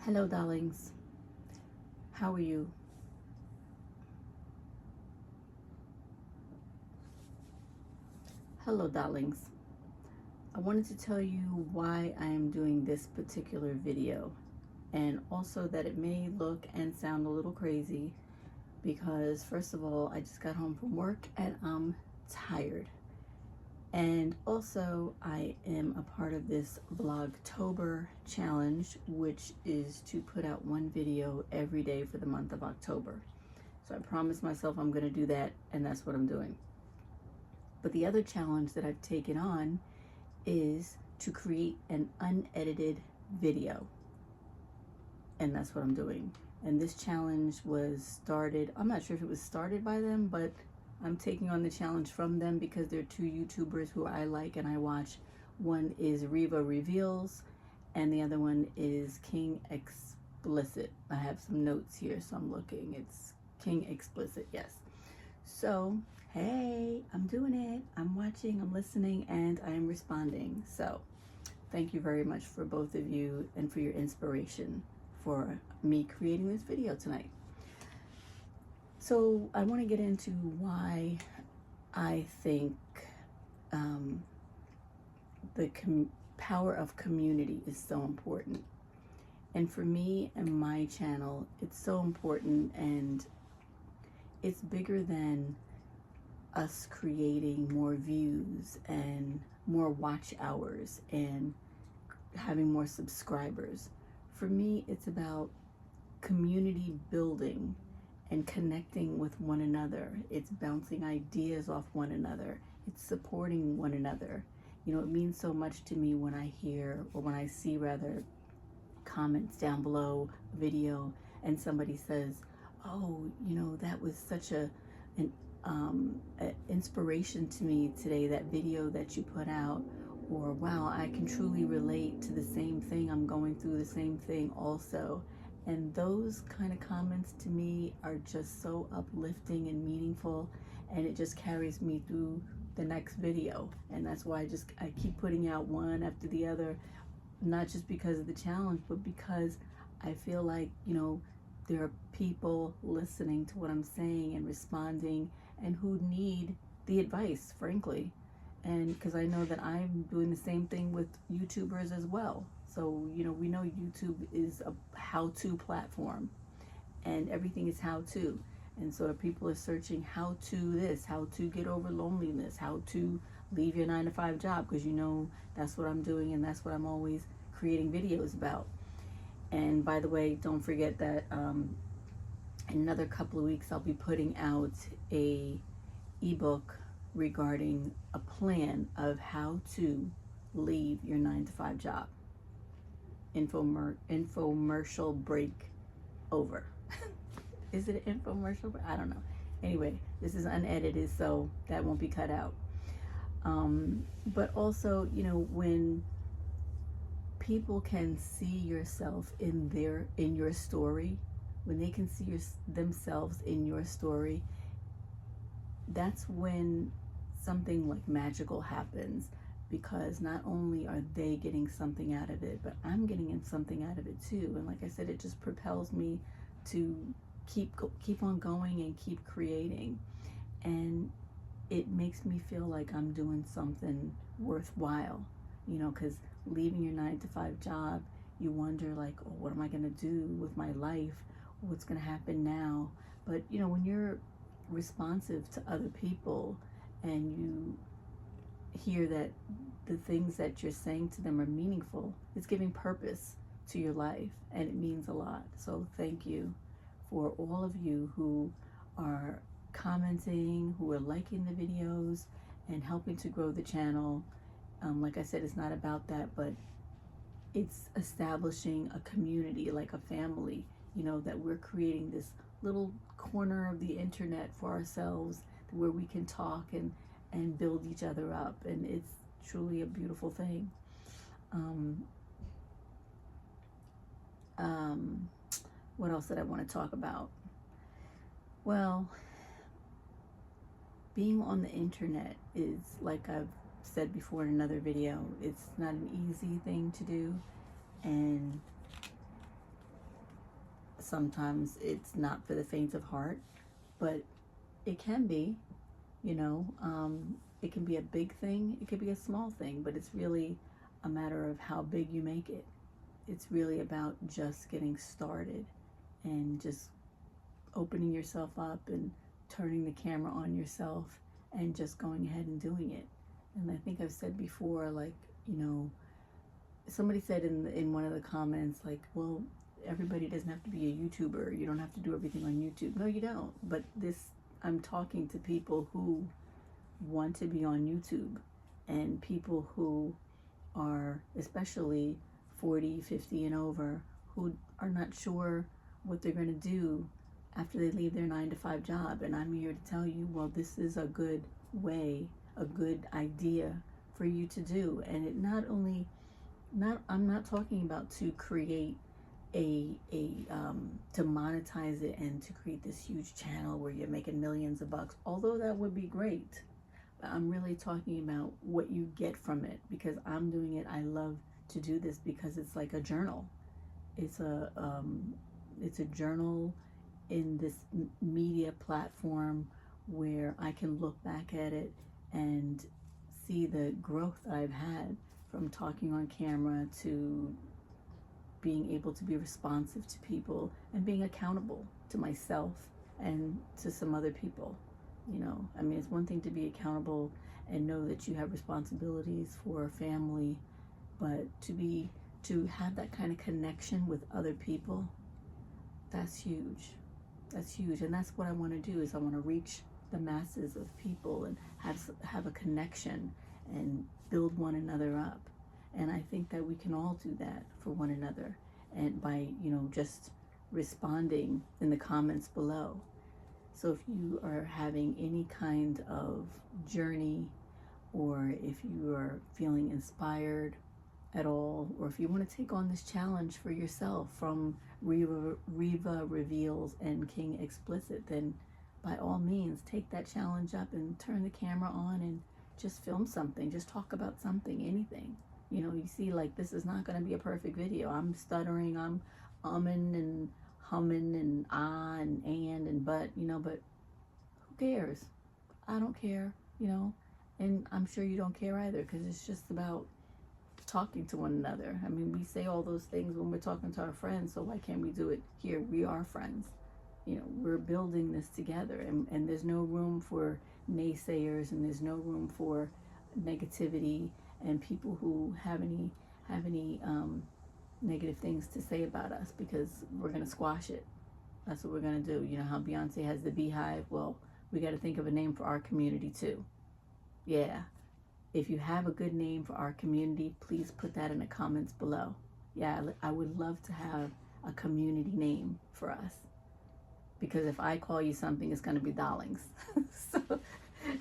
Hello, darlings. How are you? Hello, darlings. I wanted to tell you why I am doing this particular video, and also that it may look and sound a little crazy because, first of all, I just got home from work and I'm tired. And also, I am a part of this Vlogtober challenge, which is to put out one video every day for the month of October. So I promised myself I'm going to do that, and that's what I'm doing. But the other challenge that I've taken on is to create an unedited video. And that's what I'm doing. And this challenge was started, I'm not sure if it was started by them, but I'm taking on the challenge from them because they're two YouTubers who I like and I watch. One is Reva Reveals and the other one is King Explicit. I have some notes here, so I'm looking. It's King Explicit, yes. So, hey, I'm doing it. I'm watching, I'm listening, and I'm responding. So, thank you very much for both of you and for your inspiration for me creating this video tonight. So I want to get into why I think the power of community is so important. And for me and my channel, it's so important, and it's bigger than us creating more views and more watch hours and having more subscribers. For me, it's about community building and connecting with one another. It's bouncing ideas off one another. It's supporting one another. You know, it means so much to me when I hear, or when I see rather, comments down below a video and somebody says, oh, you know, that was such an inspiration to me today, that video that you put out. Or, wow, I can truly relate to the same thing. I'm going through the same thing also. And those kind of comments to me are just so uplifting and meaningful, and it just carries me through the next video. And that's why I keep putting out one after the other, not just because of the challenge, but because I feel like, you know, there are people listening to what I'm saying and responding and who need the advice, frankly. And because I know that I'm doing the same thing with YouTubers as well. So, you know, we know YouTube is a how-to platform and everything is how-to. And so if people are searching how to this, how to get over loneliness, how to leave your 9-to-5 job, because you know that's what I'm doing and that's what I'm always creating videos about. And by the way, don't forget that in another couple of weeks I'll be putting out a ebook regarding a plan of how to leave your 9-to-5 job. Infomercial break over. Is it an infomercial? I don't know. Anyway, this is unedited, so that won't be cut out. But also, you know, when people can see yourself in your story, when they can see themselves in your story, that's when something like magical happens, because not only are they getting something out of it, but I'm getting something out of it too. And like I said, it just propels me to keep on going and keep creating. And it makes me feel like I'm doing something worthwhile, you know, because leaving your 9-to-5 job, you wonder like, oh, what am I going to do with my life? What's going to happen now? But, you know, when you're responsive to other people and you hear that the things that you're saying to them are meaningful, it's giving purpose to your life, and it means a lot. So thank you for all of you who are commenting, who are liking the videos and helping to grow the channel. Like I said, it's not about that, but it's establishing a community, like a family, you know, that we're creating this little corner of the internet for ourselves where we can talk and build each other up. And it's truly a beautiful thing. What else did I want to talk about? Well, being on the internet is, like I've said before in another video, it's not an easy thing to do. And sometimes it's not for the faint of heart, but it can be, you know. It can be a big thing, it could be a small thing, but it's really a matter of how big you make it. It's really about just getting started and just opening yourself up and turning the camera on yourself and just going ahead and doing it. And I think I've said before, like, you know, somebody said in one of the comments, like, well, everybody doesn't have to be a YouTuber. You don't have to do everything on YouTube. No, you don't. But I'm talking to people who want to be on YouTube, and people who are especially 40, 50 and over, who are not sure what they're going to do after they leave their 9-to-5 job. And I'm here to tell you, well, this is a good way, a good idea for you to do. And it I'm not talking about to create to monetize it and to create this huge channel where you're making millions of bucks, although that would be great. But I'm really talking about what you get from it, because I'm doing it. I love to do this because it's like a journal. It's a journal in this media platform where I can look back at it and see the growth that I've had from talking on camera to being able to be responsive to people and being accountable to myself and to some other people. You know, I mean, it's one thing to be accountable and know that you have responsibilities for a family, but to have that kind of connection with other people, that's huge. That's huge. And that's what I want to do, is I want to reach the masses of people and have a connection and build one another up. And I think that we can all do that for one another, and by, you know, just responding in the comments below. So if you are having any kind of journey, or if you are feeling inspired at all, or if you want to take on this challenge for yourself from Riva Reveals and King Explicit, then by all means take that challenge up and turn the camera on and just film something. Just talk about something, anything. You know, you see, like, this is not going to be a perfect video. I'm stuttering, I'm umming and humming and ah and but, you know, but who cares? I don't care, you know, and I'm sure you don't care either, because it's just about talking to one another. I mean, we say all those things when we're talking to our friends, so why can't we do it here? We are friends. You know, we're building this together, and there's no room for naysayers, and there's no room for negativity and people who have any negative things to say about us, because we're going to squash it. That's what we're going to do. You know how Beyonce has the beehive? Well, we got to think of a name for our community too. Yeah. If you have a good name for our community, please put that in the comments below. Yeah, I would love to have a community name for us, because if I call you something, it's going to be Darlings. So,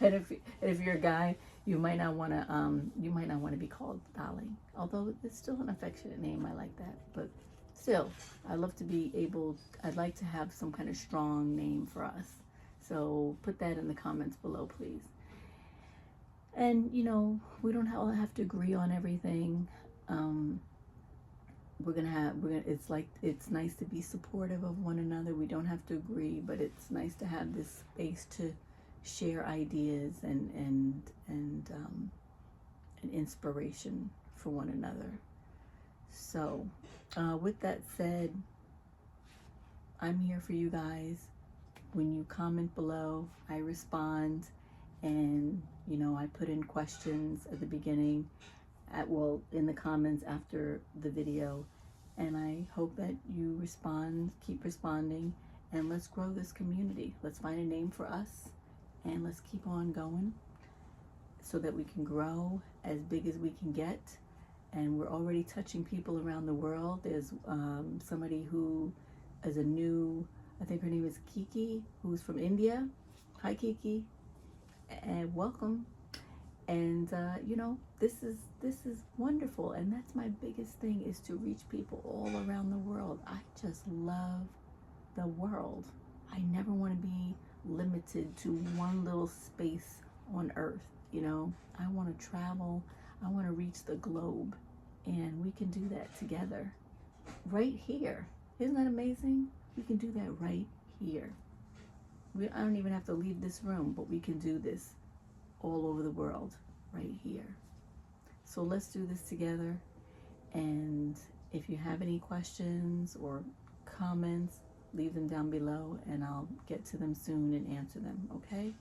and if you're a guy, you might not want to be called Darling, although it's still an affectionate name. I like that, but still, I'd like to have some kind of strong name for us. So put that in the comments below, please. And, you know, we don't all have to agree on everything. It's nice to be supportive of one another. We don't have to agree, but it's nice to have this space to share ideas and inspiration for one another. So, with that said, I'm here for you guys. When you comment below, I respond, and, you know, I put in questions at the beginning, in the comments after the video, and I hope that you respond, keep responding, and let's grow this community. Let's find a name for us, and let's keep on going so that we can grow as big as we can get. And we're already touching people around the world. There's somebody who is I think her name is Kiki, who's from India. Hi, Kiki, and welcome. And you know, this is wonderful, and that's my biggest thing, is to reach people all around the world. I just love the world. I never want to be limited to one little space on Earth. You know, I want to travel. I want to reach the globe, and we can do that together right here. Isn't that amazing? We can do that right here. I don't even have to leave this room, but we can do this all over the world right here. So let's do this together. And if you have any questions or comments, leave them down below and I'll get to them soon and answer them, okay?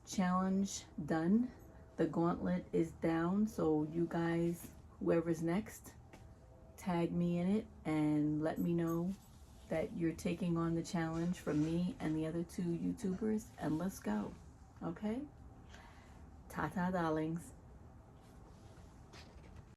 Challenge done. The gauntlet is down, so you guys, whoever's next, tag me in it and let me know that you're taking on the challenge from me and the other 2 YouTubers, and let's go, okay? Ta-ta, darlings.